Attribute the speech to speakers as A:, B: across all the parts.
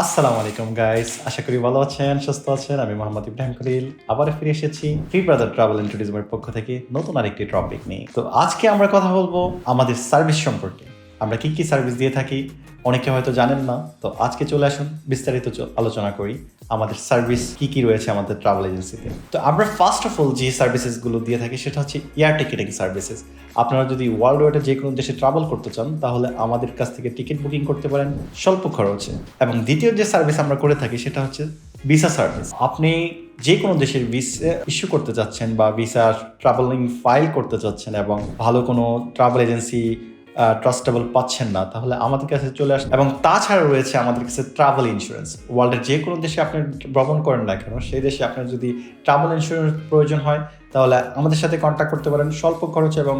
A: আসসালামু আলাইকুম গাইস, আশা করি ভালো আছেন, সুস্থ আছেন। আমি মোহাম্মদ ইব্রাহিম খলিল আবার ফিরে এসেছি ফ্রি ব্রাদার ট্রাভেল এন্ড ট্যুরিজমের পক্ষ থেকে নতুন আরেকটি টপিক নিয়ে। তো আজকে আমরা কথা বলবো আমাদের সার্ভিস সম্পর্কে। আমরা কি কি সার্ভিস দিয়ে থাকি অনেকে হয়তো জানেন না, তো আজকে চলে আসুন বিস্তারিত আলোচনা করি আমাদের সার্ভিস কি কি রয়েছে আমাদের ট্রাভেল এজেন্সিতে। তো আমরা ফার্স্ট অফ অল যে সার্ভিসেসগুলো দিয়ে থাকি সেটা হচ্ছে এয়ার টিকেটিং সার্ভিসেস। আপনারা যদি ওয়ার্ল্ড ওয়াইডে যে কোনো দেশে ট্রাভেল করতে চান তাহলে আমাদের কাছ থেকে টিকিট বুকিং করতে পারেন স্বল্প খরচে। এবং দ্বিতীয় যে সার্ভিস আমরা করে থাকি সেটা হচ্ছে ভিসা সার্ভিস। আপনি যে কোনো দেশের ভিসা ইস্যু করতে চাচ্ছেন বা ভিসা ট্রাভেলিং ফাইল করতে চাচ্ছেন এবং ভালো কোনো ট্রাভেল এজেন্সি ট্রাস্টেবল পাচ্ছেন না, তাহলে আমাদের কাছে চলে আসেন। এবং তাছাড়া রয়েছে আমাদের কাছে ট্রাভেল ইন্স্যুরেন্স। ওয়ার্ল্ডের যে কোনো দেশে আপনি ভ্রমণ করেন না কেন, সেই দেশে আপনার যদি ট্রাভেল ইন্স্যুরেন্স প্রয়োজন হয় তাহলে আমাদের সাথে কন্ট্যাক্ট করতে পারেন স্বল্প খরচে এবং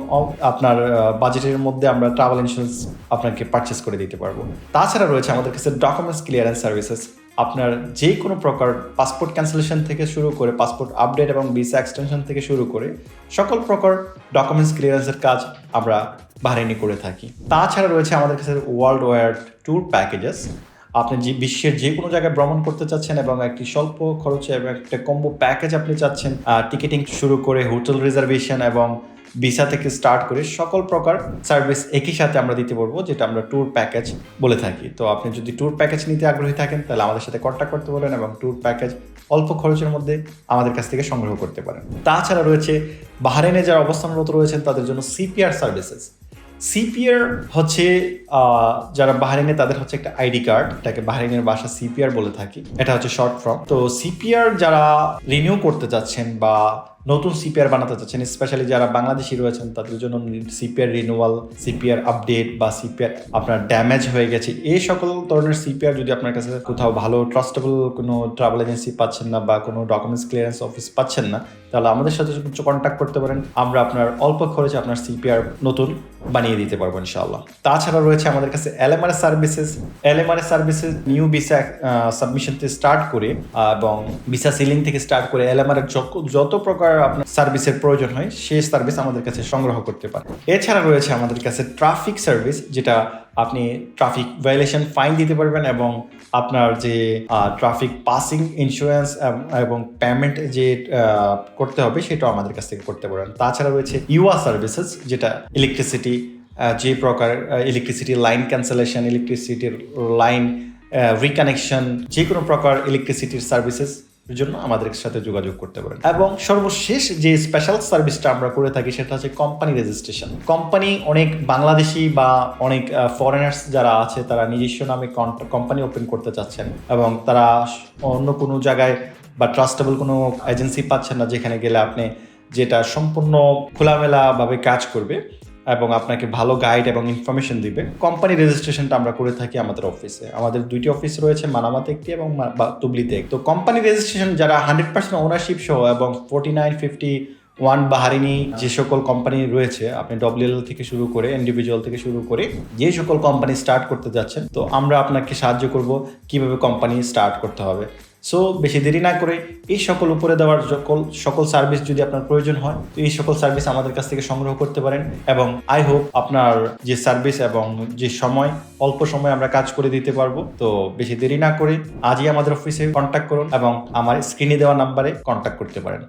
A: আপনার বাজেটের মধ্যে আমরা ট্রাভেল ইন্স্যুরেন্স আপনাকে পারচেস করে দিতে পারবো। তাছাড়া রয়েছে আমাদের কাছে ডকুমেন্টস ক্লিয়ারেন্স সার্ভিসেস। আপনার যে কোনো প্রকার পাসপোর্ট ক্যান্সেলেশন থেকে শুরু করে পাসপোর্ট আপডেট এবং ভিসা এক্সটেনশন থেকে শুরু করে সকল প্রকার ডকুমেন্টস ক্লিয়ারেন্সের কাজ আমরা বাহরাইনে করে থাকি। তাছাড়া রয়েছে আমাদের কাছে ওয়ার্ল্ড ওয়াইড ট্যুর প্যাকেজেস। আপনি যে বিশ্বের যে কোনো জায়গায় ভ্রমণ করতে চাচ্ছেন এবং একটি স্বল্প খরচে এবং একটা কম্বো প্যাকেজ আপনি চাচ্ছেন, টিকিটিং শুরু করে হোটেল রিজার্ভেশন এবং ভিসা থেকে স্টার্ট করে সকল প্রকার সার্ভিস একই সাথে আমরা দিতে পারবো, যেটা আমরা ট্যুর প্যাকেজ বলে থাকি। তো আপনি যদি ট্যুর প্যাকেজ নিতে আগ্রহী থাকেন তাহলে আমাদের সাথে কন্ট্যাক্ট করতে পারেন এবং ট্যুর প্যাকেজ অল্প খরচের মধ্যে আমাদের কাছ থেকে সংগ্রহ করতে পারেন। তাছাড়া রয়েছে বাহরাইনে যারা অবস্থানরত রয়েছেন তাদের জন্য সিপিআর সার্ভিসেস। সিপিআর হচ্ছে যারা বাহরাইনে তাদের হচ্ছে একটা আইডি কার্ড, এটাকে বাহরাইনের ভাষা সিপিআর বলে থাকি, এটা হচ্ছে শর্ট ফর্ম। তো সিপিআর যারা রিনিউ করতে যাচ্ছেন বা নতুন সিপিআর বানাতে চাচ্ছেন, স্পেশালি যারা বাংলাদেশি রয়েছেন তাদের জন্য সিপিআর রিনিউয়াল, সিপিআর আপডেট বা সিপিআর আপনার ড্যামেজ হয়ে গেছে, এই সকল ধরনের সিপিআর যদি আপনার কাছে কোথাও ভালো ট্রাস্টেবল কোনো ট্রাভেল এজেন্সি পাচ্ছেন না বা কোনো ডকুমেন্টস ক্লিয়ারেন্স অফিস পাচ্ছেন না, তাহলে আমাদের সাথে কন্ট্যাক্ট করতে পারেন। আমরা আপনার অল্প খরচে আপনার সিপিআর নতুন বানিয়ে দিতে পারবো ইনশাআল্লাহ। তাছাড়া রয়েছে আমাদের কাছে LMRS services. LMRS services new visa submission থেকে স্টার্ট করে এবং ভিসা সিলিং থেকে স্টার্ট করে এলএমআরএস যত প্রকার আপনার সার্ভিসের প্রয়োজন হয় সেই সার্ভিস আমাদের কাছে সংগ্রহ করতে পারেন। এছাড়া রয়েছে আমাদের কাছে ট্রাফিক সার্ভিস, যেটা আপনি ট্রাফিক ভায়োলেশন ফাইন দিতে পারবেন এবং আপনার যে ট্রাফিক পাসিং ইন্স্যুরেন্স এবং পেমেন্ট যে করতে হবে সেটাও আমাদের কাছ থেকে করতে পারেন। তাছাড়া রয়েছে ইউআ সার্ভিসেস, যেটা ইলেকট্রিসিটি যে প্রকার ইলেকট্রিসিটি লাইন ক্যান্সেলেশন, ইলেকট্রিসিটির লাইন রিকানেকশন, যে কোনো প্রকার ইলেকট্রিসিটির সার্ভিসেস জন্য আমাদের সাথে যোগাযোগ করতে পারেন। এবং সর্বশেষ যে স্পেশাল সার্ভিসটা আমরা করে থাকি সেটা হচ্ছে কোম্পানি রেজিস্ট্রেশন। কোম্পানি অনেক বাংলাদেশি বা অনেক ফরেনার্স যারা আছে তারা নিজস্ব নামে কোম্পানি ওপেন করতে চাচ্ছেন এবং তারা অন্য কোনো জায়গায় বা ট্রাস্টেবল কোনো এজেন্সি পাচ্ছেন না যেখানে গেলে আপনি যেটা সম্পূর্ণ খোলামেলাভাবে কাজ করবে এবং আপনাকে ভালো গাইড এবং ইনফরমেশন দিবে। কোম্পানি রেজিস্ট্রেশনটা আমরা করে থাকি আমাদের অফিসে। আমাদের দুইটি অফিস রয়েছে, মানামাতে একটি এবং তুবলিতে একটি। তো কোম্পানি রেজিস্ট্রেশন যারা 100% ওনারশিপ সহ এবং 4951 বাহারিনি যে সকল কোম্পানি রয়েছে, আপনি ডব্লিউএল থেকে শুরু করে ইন্ডিভিজুয়াল থেকে শুরু করে যে সকল কোম্পানি স্টার্ট করতে যাচ্ছেন, তো আমরা আপনাকে সাহায্য করব কিভাবে কোম্পানি স্টার্ট করতে হবে। সো বেশি দেরি না করে এই সকল উপরে দেওয়ার সকল সার্ভিস যদি আপনার প্রয়োজন হয় তো এই সকল সার্ভিস আমাদের কাছ থেকে সংগ্রহ করতে পারেন। এবং আই হোপ আপনার যে সার্ভিস এবং যে সময়, অল্প সময় আমরা কাজ করে দিতে পারবো। তো বেশি দেরি না করে আজই আমাদের অফিসে কন্ট্যাক্ট করুন এবং আমার স্ক্রিনে দেওয়া নাম্বারে কন্ট্যাক্ট করতে পারেন।